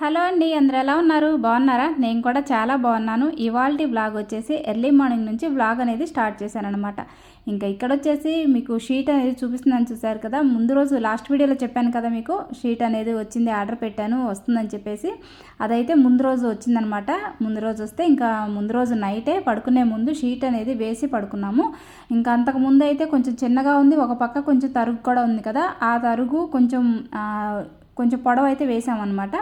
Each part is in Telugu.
హలో అండి, అందరూ ఎలా ఉన్నారు? బాగున్నారా? నేను కూడా చాలా బాగున్నాను. ఇవాల్టి వ్లాగ్ వచ్చేసి ఎర్లీ మార్నింగ్ నుంచి వ్లాగ్ అనేది స్టార్ట్ చేశాను అనమాట. ఇంకా ఇక్కడ వచ్చేసి మీకు షీట్ అనేది చూపిస్తుందని చూసారు కదా. ముందు రోజు లాస్ట్ వీడియోలో చెప్పాను కదా, మీకు షీట్ అనేది వచ్చింది, ఆర్డర్ పెట్టాను, వస్తుందని చెప్పేసి. అదైతే ముందు రోజు వచ్చిందనమాట. ముందు రోజు వస్తే ఇంకా ముందు రోజు నైటే పడుకునే ముందు షీట్ అనేది వేసి పడుకున్నాము. ఇంకా అంతకు ముందు అయితే కొంచెం చిన్నగా ఉంది, ఒక పక్క కొంచెం తరుగు కూడా ఉంది కదా. ఆ తరుగు కొంచెం పొడవు అయితే వేసామన్నమాట.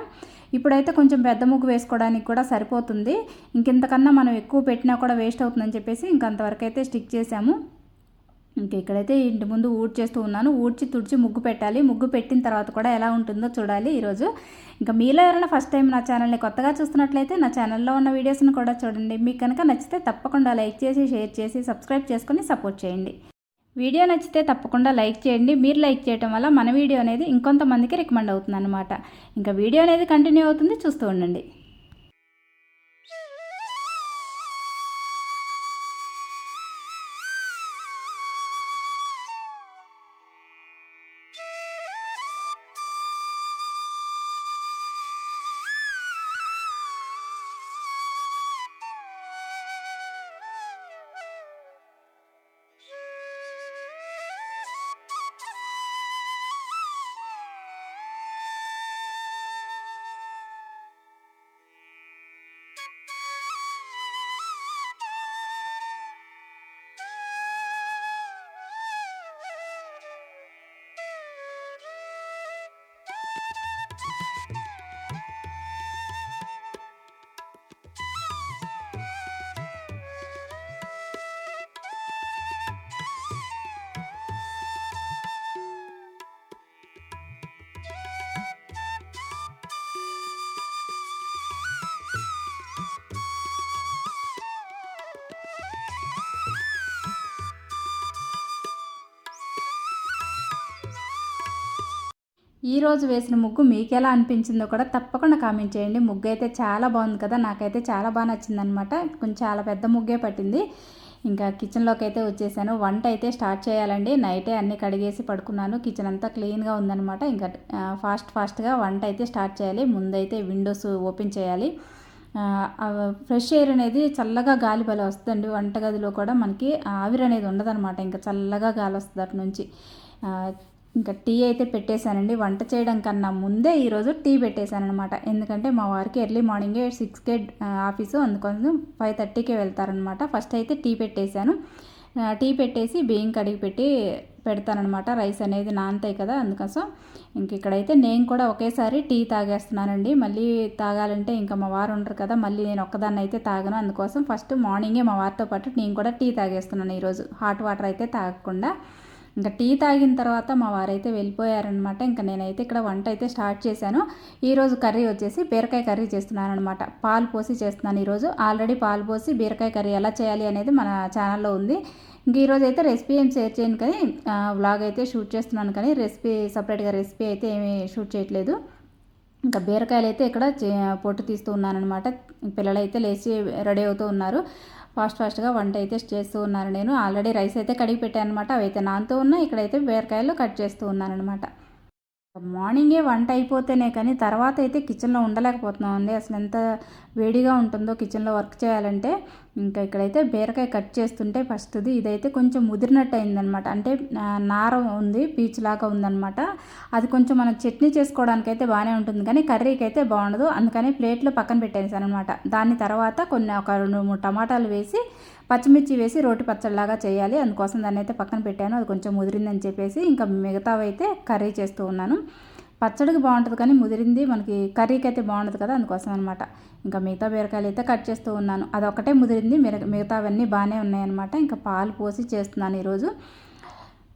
ఇప్పుడైతే కొంచెం పెద్ద ముగ్గు వేసుకోవడానికి కూడా సరిపోతుంది. ఇంకెంతకన్నా మనం ఎక్కువ పెట్టినా కూడా వేస్ట్ అవుతుందని చెప్పేసి ఇంకంతవరకు అయితే స్టిక్ చేసాము. ఇక్కడైతే ఇంటి ముందు ఊడ్చేస్తూ ఉన్నాను. ఊడ్చి తుడిచి ముగ్గు పెట్టాలి. ముగ్గు పెట్టిన తర్వాత కూడా ఎలా ఉంటుందో చూడాలి ఈరోజు. ఇంకా మీలో ఎవరైనా ఫస్ట్ టైం నా ఛానల్ని కొత్తగా చూస్తున్నట్లయితే నా ఛానల్లో ఉన్న వీడియోస్ని కూడా చూడండి. మీకు కనుక నచ్చితే తప్పకుండా లైక్ చేసి, షేర్ చేసి, సబ్స్క్రైబ్ చేసుకొని సపోర్ట్ చేయండి. వీడియో నచ్చితే తప్పకుండా లైక్ చేయండి. మీరు లైక్ చేయడం వల్ల మన వీడియో అనేది ఇంకొంతమందికి రికమెండ్ అవుతుంది అనమాట. ఇంకా వీడియో అనేది కంటిన్యూ అవుతుంది, చూస్తూ ఉండండి. ఈరోజు వేసిన ముగ్గు మీకు ఎలా అనిపించిందో కూడా తప్పకుండా కామెంట్ చేయండి. ముగ్గు అయితే చాలా బాగుంది కదా, నాకైతే చాలా బాగా నచ్చిందనమాట. కొంచెం చాలా పెద్ద ముగ్గే పట్టింది. ఇంకా కిచెన్లోకి అయితే వచ్చేసాను. వంట అయితే స్టార్ట్ చేయాలండి. నైటే అన్నీ కడిగేసి పడుకున్నాను. కిచెన్ అంతా క్లీన్గా ఉందనమాట. ఇంకా ఫాస్ట్గా వంట అయితే స్టార్ట్ చేయాలి. ముందైతే విండోస్ ఓపెన్ చేయాలి. ఫ్రెష్ ఎయిర్ అనేది చల్లగా గాలి బలి వస్తుందండి. వంటగదిలో కూడా మనకి ఆవిరి అనేది ఉండదనమాట. ఇంకా చల్లగా గాలి వస్తుంది అటు నుంచి. ఇంకా టీ అయితే పెట్టేశానండి. వంట చేయడం కన్నా ముందే ఈరోజు టీ పెట్టేశాను అనమాట. ఎందుకంటే మా వారికి ఎర్లీ మార్నింగే 6కే ఆఫీసు, అందుకోసం 5:30కే వెళ్తారనమాట. ఫస్ట్ అయితే టీ పెట్టేశాను. టీ పెట్టేసి బియ్యం కడిగి పెడతానమాట. రైస్ అనేది నానతాయి కదా, అందుకోసం ఇక్కడైతే నేను కూడా ఒకేసారి టీ తాగేస్తున్నానండి. మళ్ళీ తాగాలంటే ఇంకా మా వారు ఉండరు కదా, మళ్ళీ నేను ఒక్కదాన్ని అయితే తాగను. అందుకోసం ఫస్ట్ మార్నింగే మా వారితో పాటు నేను కూడా టీ తాగేస్తున్నాను ఈరోజు, హాట్ వాటర్ అయితే తాగకుండా. ఇంకా టీ తాగిన తర్వాత మా వారైతే వెళ్ళిపోయారనమాట. ఇంకా నేనైతే ఇక్కడ వంట అయితే స్టార్ట్ చేశాను. ఈరోజు కర్రీ వచ్చేసి బీరకాయ కర్రీ చేస్తున్నాను అనమాట. పాలు పోసి చేస్తున్నాను ఈరోజు. ఆల్రెడీ పాలు పోసి బీరకాయ కర్రీ ఎలా చేయాలి అనేది మన ఛానల్లో ఉంది. ఇంక ఈరోజు అయితే రెసిపీ ఏం షేర్ చేయను, కానీ వ్లాగ్ అయితే షూట్ చేస్తున్నాను, కానీ సపరేట్గా రెసిపీ అయితే ఏమీ షూట్ చేయట్లేదు. ఇంకా బీరకాయలు అయితే ఇక్కడ పొట్టు తీస్తూ ఉన్నాను అనమాట. పిల్లలైతే లేచి రెడీ అవుతూ ఉన్నారు. ఫాస్ట్గా వంట అయితే చేస్తూ ఉన్నాను. నేను ఆల్రెడీ రైస్ అయితే కడిగి పెట్టాను అనమాట. అవి అయితే నానుతూ ఉన్నాయి. ఇక్కడైతే బీరకాయలు కట్ చేస్తూ ఉన్నాను అనమాట. మార్నింగే వంట అయిపోతేనే కానీ తర్వాత అయితే కిచెన్లో ఉండలేకపోతున్నాం అండి. అసలు ఎంత వేడిగా ఉంటుందో కిచెన్లో వర్క్ చేయాలంటే. ఇంకా ఇక్కడైతే బీరకాయ కట్ చేస్తుంటే ఫస్ట్ది ఇదైతే కొంచెం ముదిరినట్టు అయిందనమాట. అంటే నార ఉంది, పీచు లాగా ఉందనమాట. అది కొంచెం మనం చట్నీ చేసుకోవడానికి అయితే బాగానే ఉంటుంది, కానీ కర్రీకి అయితే బాగుండదు. అందుకని ప్లేట్లో పక్కన పెట్టేసాను అనమాట. దాని తర్వాత ఒక 2-3 టమాటాలు వేసి, పచ్చిమిర్చి వేసి రోటి పచ్చడిలాగా చేయాలి. అందుకోసం దాన్ని అయితే పక్కన పెట్టాను. అది కొంచెం ముదిరిందని చెప్పేసి ఇంకా మిగతావైతే కర్రీ చేస్తూ ఉన్నాను. పచ్చడికి బాగుంటుంది, కానీ ముదిరింది మనకి కర్రీకి అయితే బాగుండదు కదా, అందుకోసం అనమాట. ఇంకా మిగతా బీరకాయలు అయితే కట్ చేస్తూ ఉన్నాను. అదొకటే ముదిరింది, మిగతావన్నీ బాగానే ఉన్నాయన్నమాట. ఇంకా పాలు పోసి చేస్తున్నాను ఈరోజు.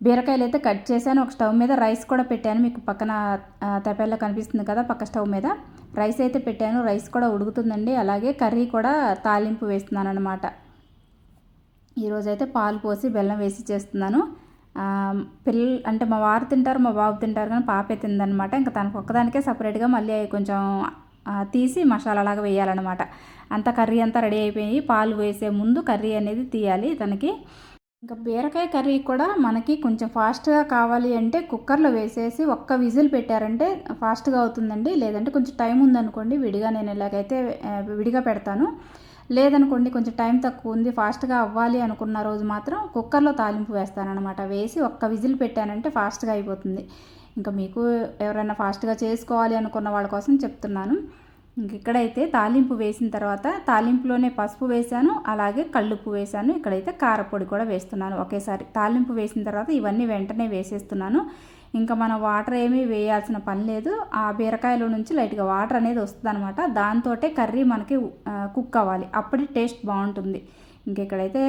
బీరకాయలు అయితే కట్ చేశాను. ఒక స్టవ్ మీద రైస్ కూడా పెట్టాను. మీకు పక్కన తెప్పల్లో కనిపిస్తుంది కదా, పక్క స్టవ్ మీద రైస్ అయితే పెట్టాను. రైస్ కూడా ఉడుకుతుందండి. అలాగే కర్రీ కూడా తాలింపు వేస్తున్నాను అనమాట. ఈరోజైతే పాలు పోసి బెల్లం వేసి చేస్తున్నాను. పిల్లలు అంటే మా వారు తింటారు, మా బాబు తింటారు, కానీ పాపే తిందనమాట. ఇంకా తనకు ఒక్కదానికే సపరేట్గా మళ్ళీ కొంచెం తీసి మసాలాలాగా వేయాలన్నమాట. అంతా కర్రీ అంతా రెడీ అయిపోయి పాలు వేసే ముందు కర్రీ అనేది తీయాలి తనకి. ఇంకా బీరకాయ కర్రీ కూడా మనకి కొంచెం ఫాస్ట్గా కావాలి అంటే కుక్కర్లో వేసేసి ఒక్క విజిల్ పెట్టారంటే ఫాస్ట్గా అవుతుందండి. లేదంటే కొంచెం టైం ఉందనుకోండి, విడిగా నేను ఇలాగైతే విడిగా పెడతాను. లేదనుకోండి కొంచెం టైం తక్కువ ఉంది, ఫాస్ట్గా అవ్వాలి అనుకున్న రోజు మాత్రం కుక్కర్లో తాలింపు వేస్తానన్నమాట. వేసి ఒక్క విజిల్ పెట్టానంటే ఫాస్ట్గా అయిపోతుంది. ఇంకా మీకు ఎవరైనా ఫాస్ట్గా చేసుకోవాలి అనుకున్న వాళ్ళ కోసం చెప్తున్నాను. ఇంక ఇక్కడైతే తాలింపు వేసిన తర్వాత తాలింపులోనే పసుపు వేసాను, అలాగే కల్లుప్పు వేసాను. ఇక్కడైతే కారపొడి కూడా వేస్తున్నాను ఒకేసారి. తాలింపు వేసిన తర్వాత ఇవన్నీ వెంటనే వేసేస్తున్నాను. ఇంకా మనం వాటర్ ఏమీ వేయాల్సిన పని లేదు. ఆ బీరకాయలో నుంచి లైట్గా వాటర్ అనేది వస్తుంది అనమాట. దాంతో కర్రీ మనకి కుక్ అవ్వాలి, అప్పుడే టేస్ట్ బాగుంటుంది. ఇంక ఇక్కడైతే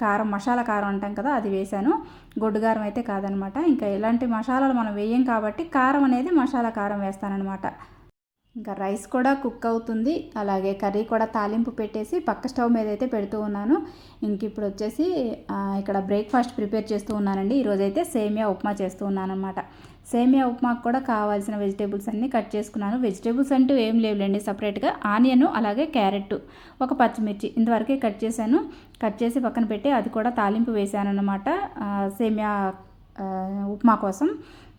కారం, మసాలా కారం అంటాం కదా, అది వేసాను. గొడ్డు కారం అయితే కాదనమాట. ఇంకా ఇలాంటి మసాలాలు మనం వేయం కాబట్టి కారం అనేది మసాలా కారం వేస్తానన్నమాట. ఇంకా రైస్ కూడా కుక్ అవుతుంది, అలాగే కర్రీ కూడా తాలింపు పెట్టేసి పక్క స్టవ్ మీద అయితే పెడుతూ ఉన్నాను. ఇంక ఇప్పుడు వచ్చేసి ఇక్కడ బ్రేక్ఫాస్ట్ ప్రిపేర్ చేస్తూ ఉన్నానండి. ఈరోజైతే సేమియా ఉప్మా చేస్తూ ఉన్నాను అనమాట. సేమియా ఉప్మాకు కూడా కావాల్సిన వెజిటేబుల్స్ అన్నీ కట్ చేసుకున్నాను. వెజిటేబుల్స్ అంటూ ఏం లేవులేండి, సపరేట్గా ఆనియన్, అలాగే క్యారెట్, ఒక పచ్చిమిర్చి ఇంతవరకే కట్ చేశాను. కట్ చేసి పక్కన పెట్టి అది కూడా తాలింపు వేసాను అనమాట సేమియా ఉప్మా కోసం.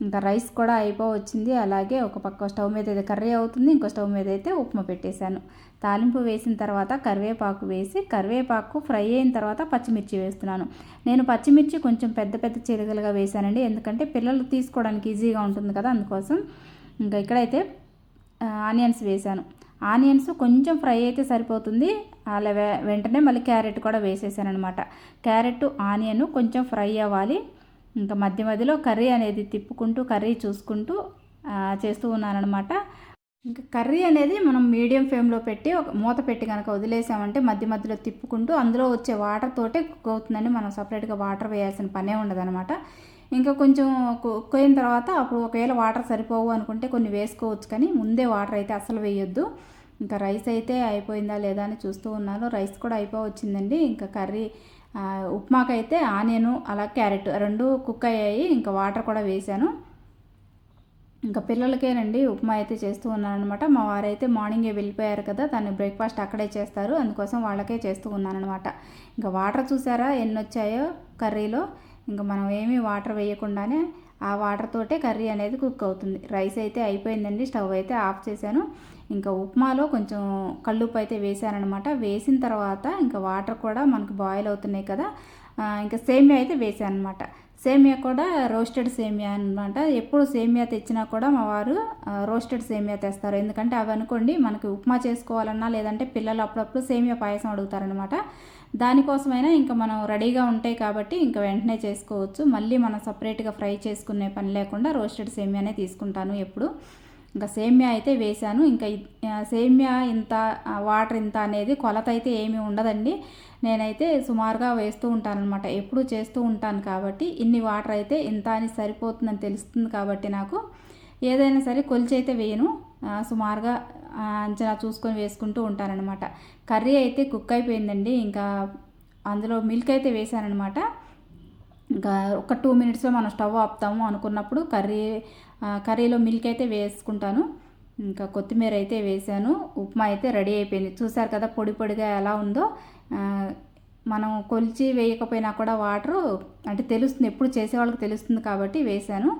ఇంకా రైస్ కూడా అయిపోవచ్చింది. అలాగే ఒక పక్క స్టవ్ మీద అయితే కర్రీ అవుతుంది, ఇంకో స్టవ్ మీద అయితే ఉప్మా పెట్టేశాను. తాలింపు వేసిన తర్వాత కరివేపాకు వేసి, కరివేపాకు ఫ్రై అయిన తర్వాత పచ్చిమిర్చి వేస్తున్నాను. నేను పచ్చిమిర్చి కొంచెం పెద్ద పెద్ద చిరగలుగా వేశానండి, ఎందుకంటే పిల్లలు తీసుకోవడానికి ఈజీగా ఉంటుంది కదా, అందుకోసం. ఇంకా ఇక్కడైతే ఆనియన్స్ వేశాను. ఆనియన్స్ కొంచెం ఫ్రై అయితే సరిపోతుంది. అలా వెంటనే మళ్ళీ క్యారెట్ కూడా వేసేసాను అనమాట. క్యారెట్, ఆనియన్ కొంచెం ఫ్రై అవ్వాలి. ఇంకా మధ్య మధ్యలో కర్రీ అనేది తిప్పుకుంటూ, కర్రీ చూసుకుంటూ చేస్తూ ఉన్నానమాట. ఇంకా కర్రీ అనేది మనం మీడియం ఫ్లేమ్లో పెట్టి ఒక మూత పెట్టి కనుక వదిలేసామంటే మధ్య మధ్యలో తిప్పుకుంటూ అందులో వచ్చే వాటర్ తోటే కుక్ అవుతుందండి. మనం సపరేట్గా వాటర్ వేయాల్సిన పనే ఉండదనమాట. ఇంకా కొంచెం కుక్ అయిన తర్వాత అప్పుడు ఒకవేళ వాటర్ సరిపోవు అనుకుంటే కొన్ని వేసుకోవచ్చు, కానీ ముందే వాటర్ అయితే అస్సలు వేయొద్దు. ఇంకా రైస్ అయితే అయిపోయిందా లేదా అని చూస్తూ ఉన్నాను. రైస్ కూడా అయిపోవచ్చిందండి. ఇంకా కర్రీ ఉప్మాకైతే ఆనియను అలా క్యారెట్ రెండు కుక్ అయ్యాయి. ఇంకా వాటర్ కూడా వేసాను. ఇంకా పిల్లలకేనండి ఉప్మా అయితే చేస్తూ ఉన్నాను అనమాట. మా వారైతే మార్నింగే వెళ్ళిపోయారు కదా, దాన్ని బ్రేక్ఫాస్ట్ అక్కడే చేస్తారు, అందుకోసం వాళ్ళకే చేస్తూ ఉన్నాను అనమాట. ఇంకా వాటర్ చూసారా ఎన్ని వచ్చాయో కర్రీలో. ఇంకా మనం ఏమీ వాటర్ వేయకుండానే ఆ వాటర్ తోటే కర్రీ అనేది కుక్ అవుతుంది. రైస్ అయితే అయిపోయిందండి, స్టవ్ అయితే ఆఫ్ చేశాను. ఇంకా ఉప్మాలో కొంచెం కల్లుప్పు అయితే వేసానమాట. వేసిన తర్వాత ఇంకా వాటర్ కూడా మనకు బాయిల్ అవుతున్నాయి కదా, ఇంకా సేమియా అయితే వేసాను అనమాట. సేమియా కూడా రోస్టెడ్ సేమియా అనమాట. ఎప్పుడు సేమియా తెచ్చినా కూడా మా వారు రోస్టెడ్ సేమియా తెస్తారు. ఎందుకంటే అవి అనుకోండి మనకి ఉప్మా చేసుకోవాలన్నా, లేదంటే పిల్లలు అప్పుడప్పుడు సేమియా పాయసం అడుగుతారనమాట. దానికోసమైనా ఇంకా మనం రెడీగా ఉంటాయి కాబట్టి ఇంకా వెంటనే చేసుకోవచ్చు. మళ్ళీ మనం సపరేట్గా ఫ్రై చేసుకునే పని లేకుండా రోస్టెడ్ సేమియానే తీసుకుంటాను ఎప్పుడు. ఇంకా సేమియా అయితే వేశాను. ఇంకా సేమియా ఇంత, వాటర్ ఇంత అనేది కొలత అయితే ఏమీ ఉండదండి. నేనైతే సుమారుగా వేస్తూ ఉంటానన్నమాట, ఎప్పుడు చేస్తూ ఉంటాను కాబట్టి. ఇన్ని వాటర్ అయితే ఇంత అని సరిపోతుందని తెలుస్తుంది కాబట్టి నాకు ఏదైనా సరే కొలిచి అయితే వేయను, సుమారుగా అంచనా చూసుకొని వేసుకుంటూ ఉంటానన్నమాట. కర్రీ అయితే కుక్ అయిపోయిందండి. ఇంకా అందులో మిల్క్ అయితే వేసానన్నమాట. ఇంకా ఒక 2 మినిట్స్లో మనం స్టవ్ ఆపుతాము అనుకున్నప్పుడు కర్రీలో మిల్క్ అయితే వేసుకుంటాను. ఇంకా కొత్తిమీర అయితే వేసాను. ఉప్మా అయితే రెడీ అయిపోయింది. చూసారు కదా పొడి పొడిగా ఎలా ఉందో. మనం కొలిచి వేయకపోయినా కూడా వాటరు అంటే తెలుస్తుంది, ఎప్పుడు చేసేవాళ్ళకి తెలుస్తుంది కాబట్టి వేసాను.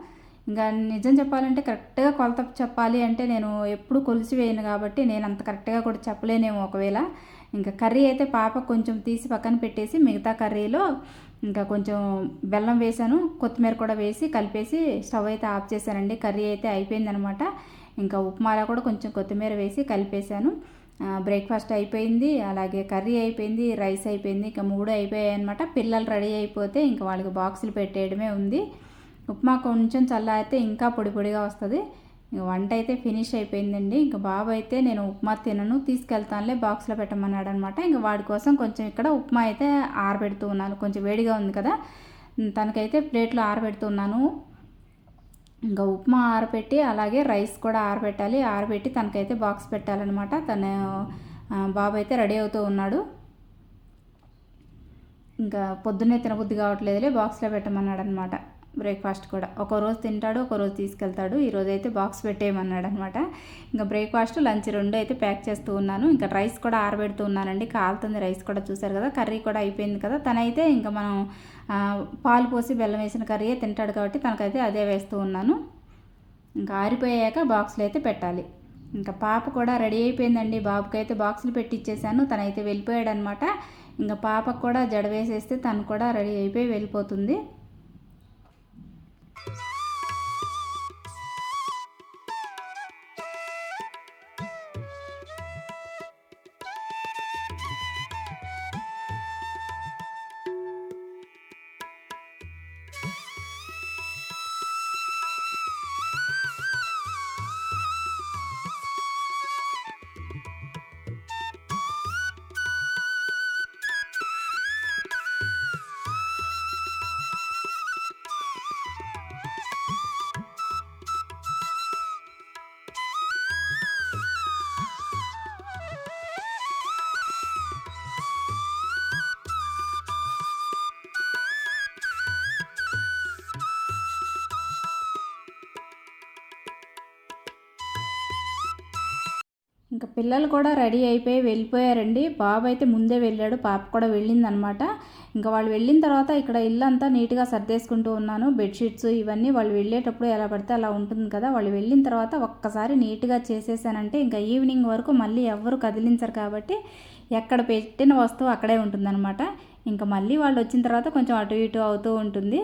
ఇంకా నిజం చెప్పాలంటే కరెక్ట్గా కొలత చెప్పాలి అంటే నేను ఎప్పుడు కొలిచి వేయను కాబట్టి నేను అంత కరెక్ట్గా కూడా చెప్పలేనేమో ఒకవేళ. ఇంకా కర్రీ అయితే పాప కొంచెం తీసి పక్కన పెట్టేసి మిగతా కర్రీలో ఇంకా కొంచెం బెల్లం వేసాను, కొత్తిమీర కూడా వేసి కలిపేసి స్టవ్ అయితే ఆఫ్ చేశానండి. కర్రీ అయితే అయిపోయిందనమాట. ఇంకా ఉప్మాలో కూడా కొంచెం కొత్తిమీర వేసి కలిపేశాను. బ్రేక్ఫాస్ట్ అయిపోయింది, అలాగే కర్రీ అయిపోయింది, రైస్ అయిపోయింది. ఇంకా 3 అయిపోయాయి అనమాట. పిల్లలు రెడీ అయిపోతే ఇంకా వాళ్ళకి బాక్సులు పెట్టేయడమే ఉంది. ఉప్మా కొంచెం చల్లారితే ఇంకా పొడి పొడిగా వస్తుంది. ఇంక వంట అయితే ఫినిష్ అయిపోయిందండి. ఇంకా బాబు అయితే నేను ఉప్మా తినను, తీసుకెళ్తానులే బాక్స్లో పెట్టమన్నాడు అనమాట. ఇంకా వాడి కోసం కొంచెం ఇక్కడ ఉప్మా అయితే ఆరబెడుతూ ఉన్నాను, కొంచెం వేడిగా ఉంది కదా, తనకైతే ప్లేట్లో ఆరబెడుతున్నాను. ఇంకా ఉప్మా ఆరబెట్టి అలాగే రైస్ కూడా ఆరబెట్టాలి, ఆరబెట్టి తనకైతే బాక్స్ పెట్టాలన్నమాట. బాబు అయితే రెడీ అవుతూ ఉన్నాడు. ఇంకా పొద్దున్నే తినబుద్ధి కావట్లేదులే బాక్స్లో పెట్టమన్నాడు అనమాట. బ్రేక్ఫాస్ట్ కూడా ఒకరోజు తింటాడు, ఒకరోజు తీసుకెళ్తాడు. ఈరోజు అయితే బాక్స్ పెట్టేయమన్నాడు అనమాట. ఇంకా బ్రేక్ఫాస్ట్ లంచ్ రెండు అయితే ప్యాక్ చేస్తూ ఉన్నాను. ఇంకా రైస్ కూడా ఆరబెడుతూ ఉన్నానండి. కాలుతుంది రైస్ కూడా, చూసారు కదా. కర్రీ కూడా అయిపోయింది కదా. తనైతే ఇంకా మనం పాలు పోసి బెల్లం వేసిన కర్రీయే తింటాడు కాబట్టి తనకైతే అదే వేస్తూ ఉన్నాను. ఇంకా ఆరిపోయాక బాక్స్లో అయితే పెట్టాలి. ఇంకా పాప కూడా రెడీ అయిపోయిందండి. బాబుకి అయితే బాక్సులు పెట్టి ఇచ్చేసాను. తనైతే వెళ్ళిపోయాడనమాట. ఇంకా పాపకు కూడా జడ వేసేస్తే తను కూడా రెడీ అయిపోయి వెళ్ళిపోతుంది. ఇంకా పిల్లలు కూడా రెడీ అయిపోయి వెళ్ళిపోయారండి. బాబు అయితే ముందే వెళ్ళాడు, పాప కూడా వెళ్ళిందనమాట. ఇంకా వాళ్ళు వెళ్ళిన తర్వాత ఇక్కడ ఇల్లు అంతా నీట్గా సర్దేసుకుంటూ ఉన్నాను. బెడ్షీట్స్ ఇవన్నీ వాళ్ళు వెళ్ళేటప్పుడు ఎలా పడితే అలా ఉంటుంది కదా. వాళ్ళు వెళ్ళిన తర్వాత ఒక్కసారి నీట్గా చేసేసానంటే ఇంకా ఈవినింగ్ వరకు మళ్ళీ ఎవ్వరు కదిలించరు కాబట్టి ఎక్కడ పెట్టిన వస్తువు అక్కడే ఉంటుందన్నమాట. ఇంకా మళ్ళీ వాళ్ళు వచ్చిన తర్వాత కొంచెం అటు ఇటు అవుతూ ఉంటుంది.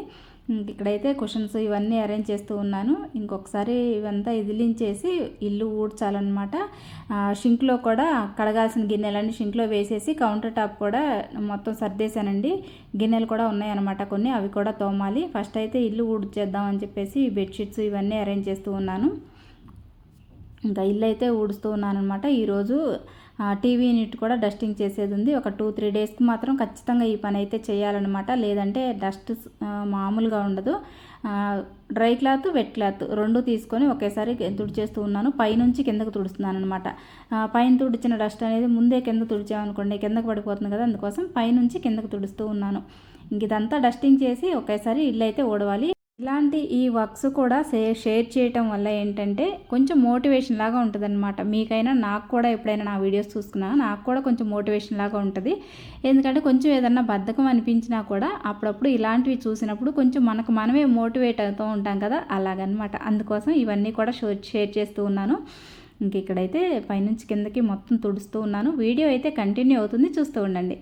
ఇక్కడైతే కుషన్స్ ఇవన్నీ అరేంజ్ చేస్తూ ఉన్నాను. ఇంకొకసారి ఇవంతా ఇదిలించేసి ఇల్లు ఊడ్చాలన్నమాట. షింక్లో కూడా కడగాల్సిన గిన్నెలన్నీ షింక్లో వేసేసి కౌంటర్ టాప్ కూడా మొత్తం సర్దేశానండి. గిన్నెలు కూడా ఉన్నాయన్నమాట కొన్ని, అవి కూడా తోమాలి. ఫస్ట్ అయితే ఇల్లు ఊడ్చేద్దామని చెప్పేసి బెడ్షీట్స్ ఇవన్నీ అరేంజ్ చేస్తూ ఉన్నాను. ఇంకా ఇల్లు అయితే ఊడుస్తూ ఉన్నాను అనమాట. ఈరోజు టీవీ యూనిట్ కూడా డస్టింగ్ చేసేది ఉంది. ఒక 2-3 డేస్కి మాత్రం ఖచ్చితంగా ఈ పని అయితే చేయాలన్నమాట. లేదంటే డస్ట్ మామూలుగా ఉండదు. డ్రై క్లాత్, వెట్ క్లాత్ రెండు తీసుకొని ఒకేసారి తుడిచేస్తూ ఉన్నాను. పైనుంచి కిందకు తుడుస్తున్నాను అనమాట. పైన తుడిచిన డస్ట్ అనేది ముందే కింద తుడిచామనుకోండి కిందకు పడిపోతుంది కదా. అందుకోసం పైనుంచి కిందకు తుడుస్తూ ఉన్నాను. ఇంక ఇదంతా డస్టింగ్ చేసి ఒకేసారి ఇల్లు అయితే ఊడవాలి. ఇలాంటి ఈ వర్క్స్ కూడా షేర్ చేయటం వల్ల ఏంటంటే కొంచెం మోటివేషన్ లాగా ఉంటుంది అనమాట. మీకైనా నాకు కూడా ఎప్పుడైనా నా వీడియోస్ చూసుకున్నా నాకు కూడా కొంచెం మోటివేషన్ లాగా ఉంటుంది. ఎందుకంటే కొంచెం ఏదన్నా బద్ధకం అనిపించినా కూడా అప్పుడప్పుడు ఇలాంటివి చూసినప్పుడు కొంచెం మనకు మనమే మోటివేట్ అవుతూ ఉంటాం కదా, అలాగనమాట. అందుకోసం ఇవన్నీ కూడా షేర్ చేస్తూ ఉన్నాను. ఇంక ఇక్కడైతే పైనుంచి కిందకి మొత్తం తుడుస్తూ ఉన్నాను. వీడియో అయితే కంటిన్యూ అవుతుంది, చూస్తూ ఉండండి.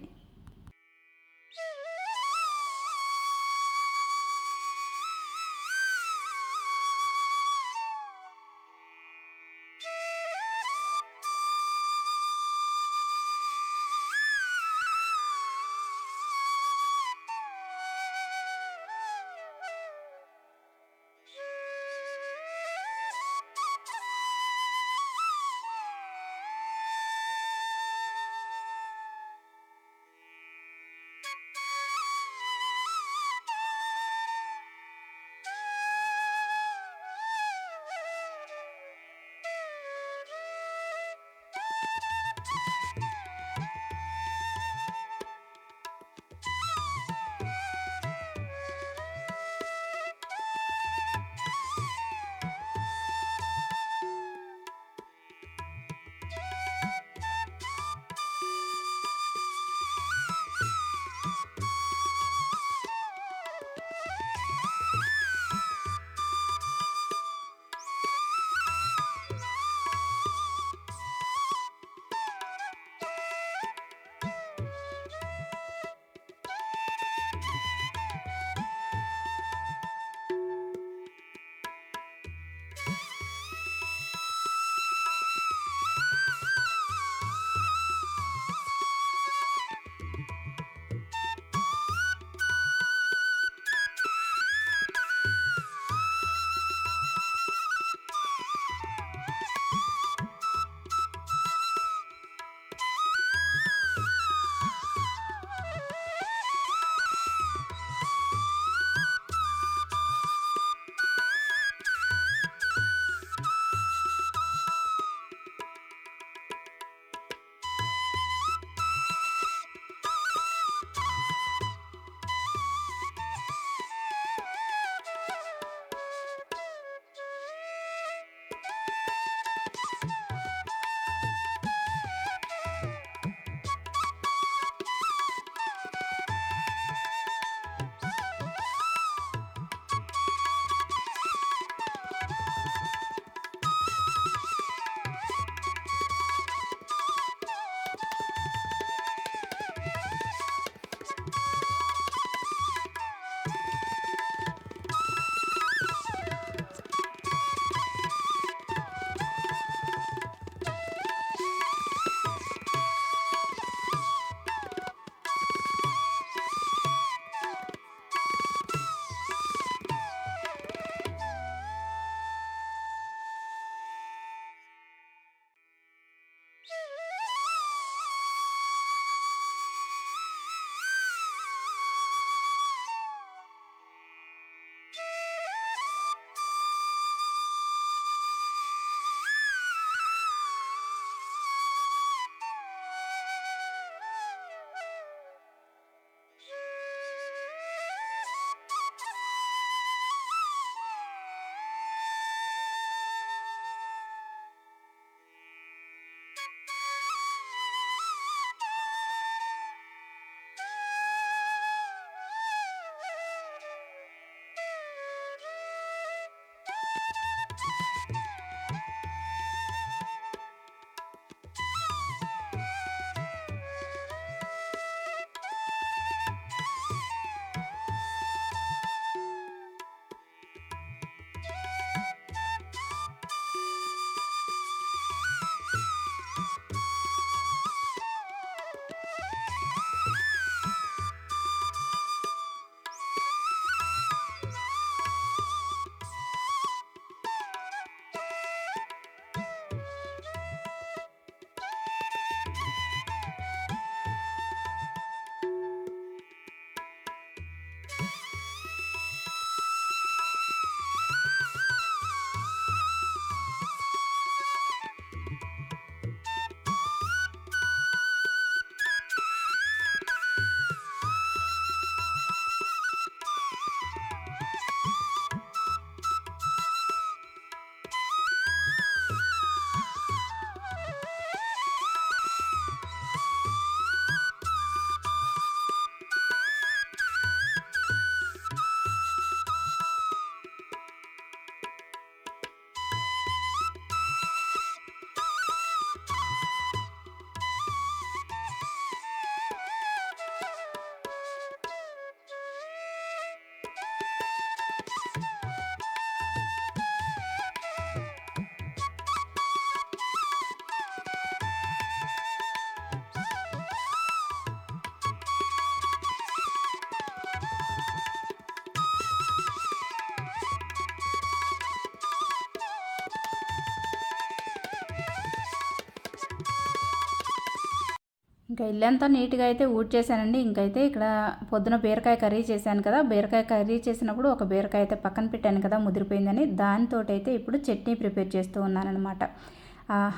ఇంకా ఇల్లంతా నీట్గా అయితే ఊడ్చేసానండి. ఇంకైతే ఇక్కడ పొద్దున బీరకాయ కర్రీ చేశాను కదా, బీరకాయ కర్రీ చేసినప్పుడు ఒక బీరకాయ అయితే పక్కన పెట్టాను కదా ముదిరిపోయిందని, దానితో అయితే ఇప్పుడు చట్నీ ప్రిపేర్ చేస్తూ ఉన్నానమాట.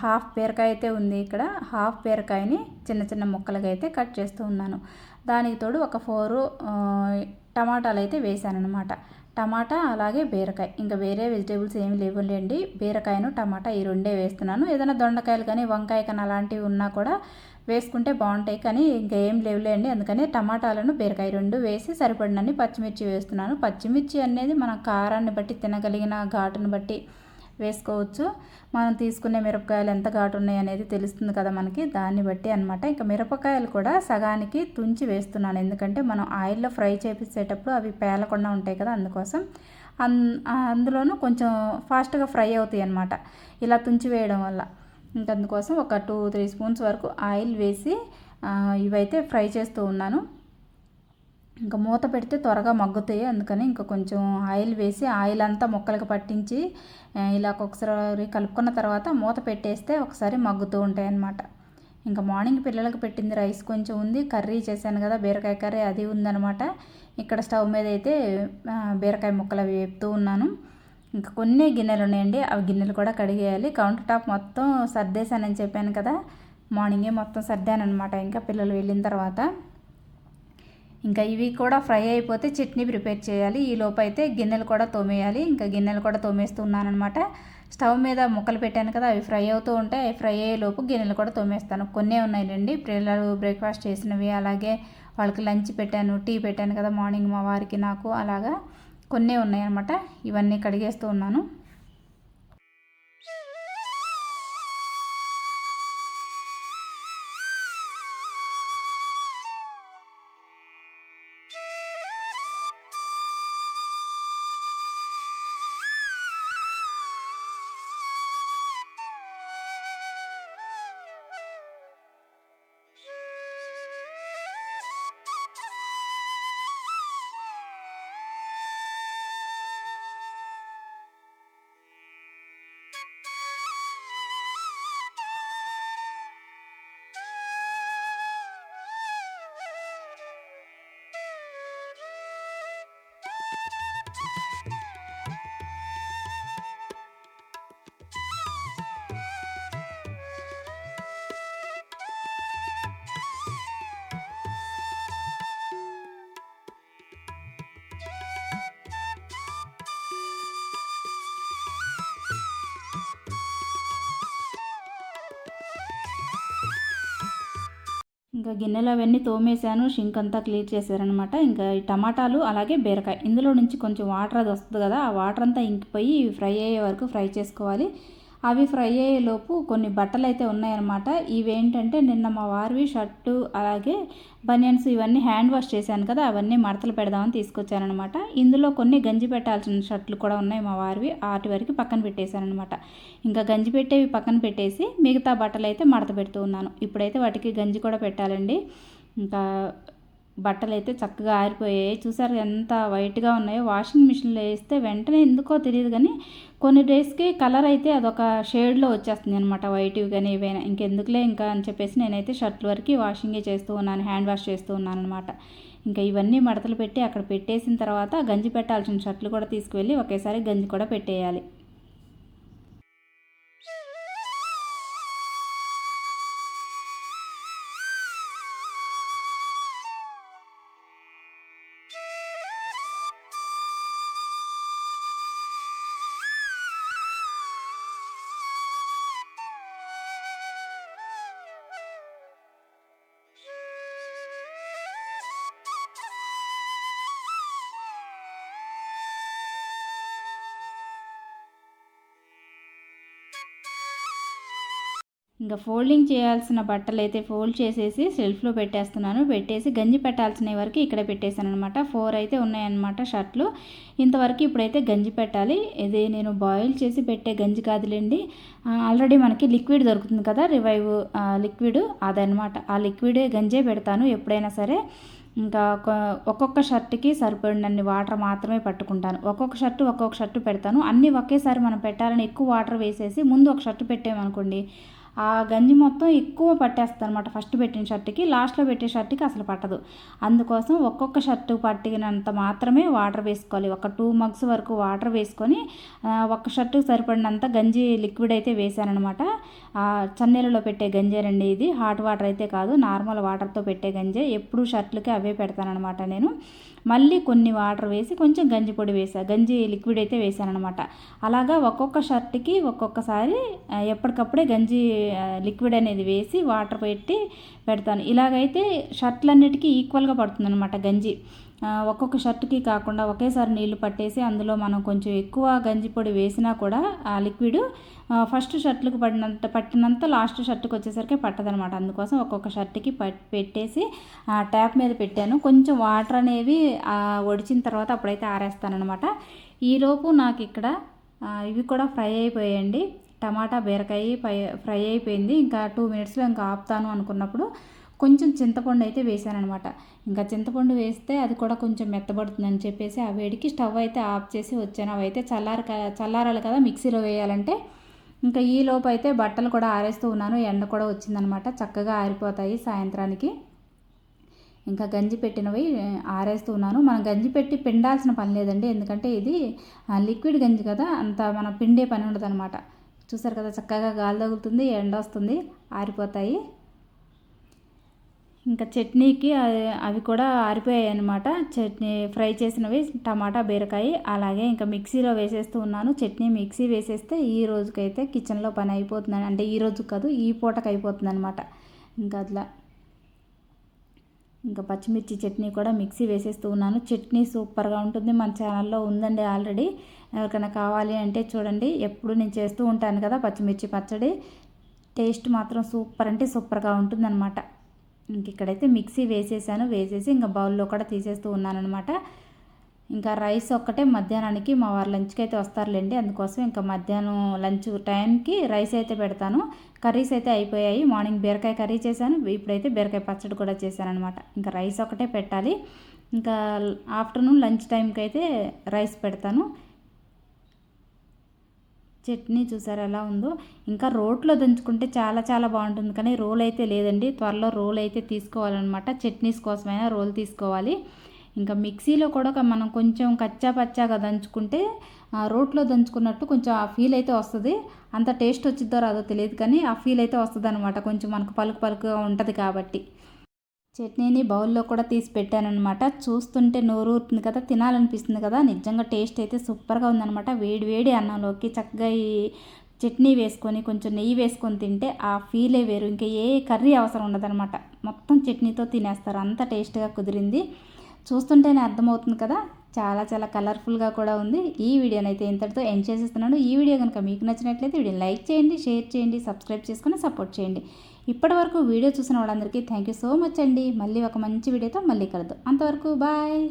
హాఫ్ బీరకాయ అయితే ఉంది ఇక్కడ. హాఫ్ బీరకాయని చిన్న చిన్న ముక్కలుగా అయితే కట్ చేస్తూ ఉన్నాను. దానికి తోడు ఒక 4 టమాటాలు అయితే వేసానమాట. టమాటా అలాగే బీరకాయ, ఇంకా వేరే వెజిటేబుల్స్ ఏమి లేవులేండి. బీరకాయను టమాటా ఈ రెండే వేస్తున్నాను. ఏదైనా దొండకాయలు కానీ వంకాయ కానీ అలాంటివి ఉన్నా కూడా వేసుకుంటే బాగుంటాయి, కానీ ఇంకా ఏం లేవులేండి. అందుకని టమాటాలను బీరకాయ 2 వేసి సరిపడినన్ని పచ్చిమిర్చి వేస్తున్నాను. పచ్చిమిర్చి అనేది మన కారాన్ని బట్టి, తినగలిగిన ఘాటును బట్టి వేసుకోవచ్చు. మనం తీసుకునే మిరపకాయలు ఎంత ఘాటు ఉన్నాయి అనేది తెలుస్తుంది కదా మనకి, దాన్ని బట్టి అనమాట. ఇంకా మిరపకాయలు కూడా సగానికి తుంచి వేస్తున్నాను, ఎందుకంటే మనం ఆయిల్లో ఫ్రై చేపించేటప్పుడు అవి పేలకుండా ఉంటాయి కదా, అందుకోసం. అందులోనూ కొంచెం ఫాస్ట్గా ఫ్రై అవుతాయి అన్నమాట ఇలా తుంచి వేయడం వల్ల. ఇంకా అందుకోసం ఒక 2-3 స్పూన్స్ వరకు ఆయిల్ వేసి ఇవైతే ఫ్రై చేస్తూ ఉన్నాను. ఇంకా మూత పెడితే త్వరగా మగ్గుతాయి, అందుకని ఇంకా కొంచెం ఆయిల్ వేసి ఆయిల్ అంతా ముక్కలకు పట్టించి ఇలా ఒకసారి కలుపుకున్న తర్వాత మూత పెట్టేస్తే ఒకసారి మగ్గుతూ ఉంటాయి అన్నమాట. ఇంకా మార్నింగ్ పిల్లలకు పెట్టింది రైస్ కొంచెం ఉంది, కర్రీ చేశాను కదా బీరకాయ కర్రీ, అది ఉందన్నమాట. ఇక్కడ స్టవ్ మీద అయితే బీరకాయ ముక్కలు అవి వేపుతూ ఉన్నాను. ఇంకా కొన్ని గిన్నెలు ఉన్నాయండి, అవి గిన్నెలు కూడా కడిగేయాలి. కౌంటర్ టాప్ మొత్తం సర్దేశానని చెప్పాను కదా, మార్నింగే మొత్తం సర్దానమాట ఇంకా పిల్లలు వెళ్ళిన తర్వాత. ఇంకా ఇవి కూడా ఫ్రై అయిపోతే చట్నీ ప్రిపేర్ చేయాలి. ఈ లోపు అయితే గిన్నెలు కూడా తోమేయాలి. ఇంకా గిన్నెలు కూడా తోమేస్తున్నానమాట. స్టవ్ మీద ముక్కలు పెట్టాను కదా, అవి ఫ్రై అవుతూ ఉంటాయి. అవి ఫ్రై అయ్యే లోపు గిన్నెలు కూడా తోమేస్తాను. కొన్నే ఉన్నాయండి, పిల్లలు బ్రేక్ఫాస్ట్ చేసినవి, అలాగే వాళ్ళకి లంచ్ పెట్టాను, టీ పెట్టాను కదా మార్నింగ్ మా వారికి నాకు, అలాగా కొన్నే ఉన్నాయన్నమాట. ఇవన్నీ కడిగేస్తూ ఉన్నాను. ఇంకా గిన్నెలు అవన్నీ తోమేశాను, షింక్ అంతా క్లీన్ చేశారనమాట. ఇంకా ఈ టమాటాలు అలాగే బీరకాయ ఇందులో నుంచి కొంచెం వాటర్ అది వస్తుంది కదా, ఆ వాటర్ అంతా ఇంకిపోయి ఫ్రై అయ్యే వరకు ఫ్రై చేసుకోవాలి. అవి ఫ్రై అయ్యేలోపు కొన్ని బట్టలు అయితే ఉన్నాయన్నమాట. ఇవేంటంటే నిన్న మా వారివి షర్టు అలాగే బనియన్స్ ఇవన్నీ హ్యాండ్ వాష్ చేశాను కదా, అవన్నీ మడతలు పెడదామని తీసుకొచ్చానమాట. ఇందులో కొన్ని గంజి పెట్టాల్సిన షర్ట్లు కూడా ఉన్నాయి మా వారివి, వాటి వరకు పక్కన పెట్టేశానమాట. ఇంకా గంజి పెట్టేవి పక్కన పెట్టేసి మిగతా బట్టలు అయితే మడత పెడుతూ ఉన్నాను. ఇప్పుడైతే వాటికి గంజి కూడా పెట్టాలండి. ఇంకా బట్టలు అయితే చక్కగా ఆరిపోయాయి. చూసారు ఎంత వైట్గా ఉన్నాయో. వాషింగ్ మిషన్లో వేస్తే వెంటనే ఎందుకో తెలియదు కానీ కొన్ని డేస్కి కలర్ అయితే అదొక షేడ్లో వచ్చేస్తుంది అనమాట, వైట్వి కానీ ఏవైనా. ఇంకెందుకులే ఇంకా అని చెప్పేసి నేనైతే షర్ట్ల వరకు వాషింగే చేస్తూ ఉన్నాను, హ్యాండ్ వాష్ చేస్తూ ఉన్నాను అనమాట. ఇంకా ఇవన్నీ మడతలు పెట్టి అక్కడ పెట్టేసిన తర్వాత గంజి పెట్టాల్సిన షర్ట్లు కూడా తీసుకువెళ్ళి ఒకేసారి గంజి కూడా పెట్టేయాలి. ఇంకా ఫోల్డింగ్ చేయాల్సిన బట్టలు అయితే ఫోల్డ్ చేసేసి సెల్ఫ్లో పెట్టేస్తున్నాను. పెట్టేసి గంజి పెట్టాల్సిన వరకు ఇక్కడ పెట్టేశాను అనమాట. 4 అయితే ఉన్నాయన్నమాట షర్ట్లు. ఇంతవరకు ఇప్పుడైతే గంజి పెట్టాలి. ఇది నేను బాయిల్ చేసి పెట్టే గంజి కాదులేండి, ఆల్రెడీ మనకి లిక్విడ్ దొరుకుతుంది కదా, రివైవ్ లిక్విడ్, అదనమాట. ఆ లిక్విడే గంజే పెడతాను ఎప్పుడైనా సరే. ఇంకా ఒక్కొక్క షర్ట్కి సరిపడినన్ని వాటర్ మాత్రమే పట్టుకుంటాను. ఒక్కొక్క షర్టు పెడతాను. అన్నీ ఒకేసారి మనం పెట్టాలని ఎక్కువ వాటర్ వేసేసి ముందు ఒక షర్టు పెట్టామనుకోండి, ఆ గంజి మొత్తం ఎక్కువ పట్టేస్తుంది అనమాట. ఫస్ట్ పెట్టిన షర్ట్కి, లాస్ట్లో పెట్టే షర్ట్కి అసలు పట్టదు. అందుకోసం ఒక్కొక్క షర్టు పట్టినంత మాత్రమే వాటర్ వేసుకోవాలి. ఒక 2 మగ్స్ వరకు వాటర్ వేసుకొని ఒక్క షర్టుకు సరిపడినంత గంజి లిక్విడ్ అయితే వేసానమాట. చన్నీళ్ళలో పెట్టే గంజేనండి ఇది, హాట్ వాటర్ అయితే కాదు, నార్మల్ వాటర్తో పెట్టే గంజే. ఎప్పుడు షర్ట్లకి అవే పెడతానమాట నేను. మళ్ళీ కొన్ని వాటర్ వేసి కొంచెం గంజి పొడి గంజి లిక్విడ్ అయితే వేసానమాట. అలాగా ఒక్కొక్క షర్ట్కి ఒక్కొక్కసారి ఎప్పటికప్పుడే గంజి లిక్విడ్ అనేది వేసి వాటర్ పెట్టి పెడతాను. ఇలాగైతే షర్ట్లన్నిటికీ ఈక్వల్గా పడుతుందన్నమాట గంజి. ఒక్కొక్క షర్ట్కి కాకుండా ఒకేసారి నీళ్లు పట్టేసి అందులో మనం కొంచెం ఎక్కువ గంజి పొడి వేసినా కూడా ఆ లిక్విడ్ ఫస్ట్ షర్ట్లకు పట్టినంత లాస్ట్ షర్ట్కి వచ్చేసరికి పట్టదనమాట. అందుకోసం ఒక్కొక్క షర్ట్కి పెట్టేసి ట్యాప్ మీద పెట్టాను. కొంచెం వాటర్ అనేవి ఒడిచిన తర్వాత అప్పుడైతే ఆరేస్తానమాట. ఈలోపు నాకు ఇక్కడ ఇవి కూడా ఫ్రై అయిపోయాయండి. టమాటా బీరకాయ ఫ్రై అయిపోయింది. ఇంకా 2 మినిట్స్లో ఇంకా ఆపుతాను అనుకున్నప్పుడు కొంచెం చింతపండు అయితే వేసానమాట. ఇంకా చింతపండు వేస్తే అది కూడా కొంచెం మెత్తబడుతుందని చెప్పేసి ఆ వేడికి స్టవ్ అయితే ఆఫ్ చేసి వచ్చాను. అవి అయితే చల్లారాలి కదా మిక్సీలో వేయాలంటే. ఇంకా ఈ లోపు అయితే బట్టలు కూడా ఆరేస్తూ ఉన్నాను. ఎండ కూడా వచ్చిందనమాట, చక్కగా ఆరిపోతాయి సాయంత్రానికి. ఇంకా గంజి పెట్టినవి ఆరేస్తూ ఉన్నాను. మనం గంజి పెట్టి పిండాల్సిన పని లేదండి, ఎందుకంటే ఇది లిక్విడ్ గంజి కదా, అంత మనం పిండే పని ఉండదు అనమాట. చూసారు కదా, చక్కగా గాలి తగులుతుంది, ఎండ వస్తుంది, ఆరిపోతాయి. ఇంకా చట్నీకి అవి కూడా ఆరిపోయాయి అనమాట. చట్నీ ఫ్రై చేసినవి టమాటా బీరకాయ అలాగే ఇంకా మిక్సీలో వేసేస్తూ ఉన్నాను. చట్నీ మిక్సీ వేసేస్తే ఈ రోజుకైతే కిచెన్లో పని అయిపోతుందని, అంటే ఈ రోజు కాదు ఈ పూటకి అయిపోతుంది అనమాట. ఇంకా అట్లా ఇంకా పచ్చిమిర్చి చట్నీ కూడా మిక్సీ వేసేస్తూ ఉన్నాను. చట్నీ సూపర్గా ఉంటుంది, మన ఛానల్లో ఉందండి ఆల్రెడీ. ఎవరికైనా కావాలి అంటే చూడండి, ఎప్పుడు నేను చేస్తూ ఉంటాను కదా పచ్చిమిర్చి పచ్చడి. టేస్ట్ మాత్రం సూపర్ అంటే సూపర్గా ఉంటుందన్నమాట. ఇంక ఇక్కడైతే మిక్సీ వేసేసి ఇంకా బౌల్లో కూడా తీసేస్తూ ఉన్నానమాట. ఇంకా రైస్ ఒక్కటే మధ్యాహ్నానికి మా వారు లంచ్కి అయితే వస్తారులేండి, అందుకోసం ఇంకా మధ్యాహ్నం లంచ్ టైంకి రైస్ అయితే పెడతాను. కర్రీస్ అయితే అయిపోయాయి. మార్నింగ్ బీరకాయ కర్రీ చేశాను, ఇప్పుడైతే బీరకాయ పచ్చడి కూడా చేశాను అనమాట. ఇంకా రైస్ ఒకటే పెట్టాలి. ఇంకా ఆఫ్టర్నూన్ లంచ్ టైంకి అయితే రైస్ పెడతాను. చట్నీ చూసారు ఎలా ఉందో. ఇంకా రోట్లో దంచుకుంటే చాలా చాలా బాగుంటుంది, కానీ రోల్ అయితే లేదండి. త్వరలో రోల్ అయితే తీసుకోవాలన్నమాట. చట్నీస్ కోసమైనా రోల్ తీసుకోవాలి. ఇంకా మిక్సీలో కూడా మనం కొంచెం కచ్చా పచ్చాగా దంచుకుంటే రోట్లో దంచుకున్నట్టు కొంచెం ఆ ఫీల్ అయితే వస్తుంది. అంత టేస్ట్ వచ్చిద్దో రాదో తెలియదు కానీ ఆ ఫీల్ అయితే వస్తుంది అనమాట. కొంచెం మనకు పలుకు పలుకుగా ఉంటుంది కాబట్టి. చట్నీని బౌల్లో కూడా తీసి పెట్టానమాట. చూస్తుంటే నోరు ఊరుతుంది కదా, తినాలనిపిస్తుంది కదా. నిజంగా టేస్ట్ అయితే సూపర్గా ఉందనమాట. వేడి వేడి అన్నంలోకి చక్కగా ఈ చట్నీ వేసుకొని కొంచెం నెయ్యి వేసుకొని తింటే ఆ ఫీలే వేరు. ఇంకా ఏ కర్రీ అవసరం ఉండదనమాట. మొత్తం చట్నీతో తినేస్తారు, అంత టేస్ట్గా కుదిరింది. చూస్తుంటేనే అర్థమవుతుంది కదా, చాలా చాలా కలర్ఫుల్గా కూడా ఉంది. ఈ వీడియోనైతే ఇంతటితో ఎండ్ చేసేస్తున్నాను. ఈ వీడియో కనుక మీకు నచ్చినట్లయితే వీడియోని లైక్ చేయండి, షేర్ చేయండి, సబ్స్క్రైబ్ చేసుకొని సపోర్ట్ చేయండి. ఇప్పటి వరకు వీడియో చూసిన వాళ్ళందరికీ థ్యాంక్ యూ సో మచ్ అండి. మళ్ళీ ఒక మంచి వీడియోతో మళ్ళీ కలుద్దాం. అంతవరకు బాయ్.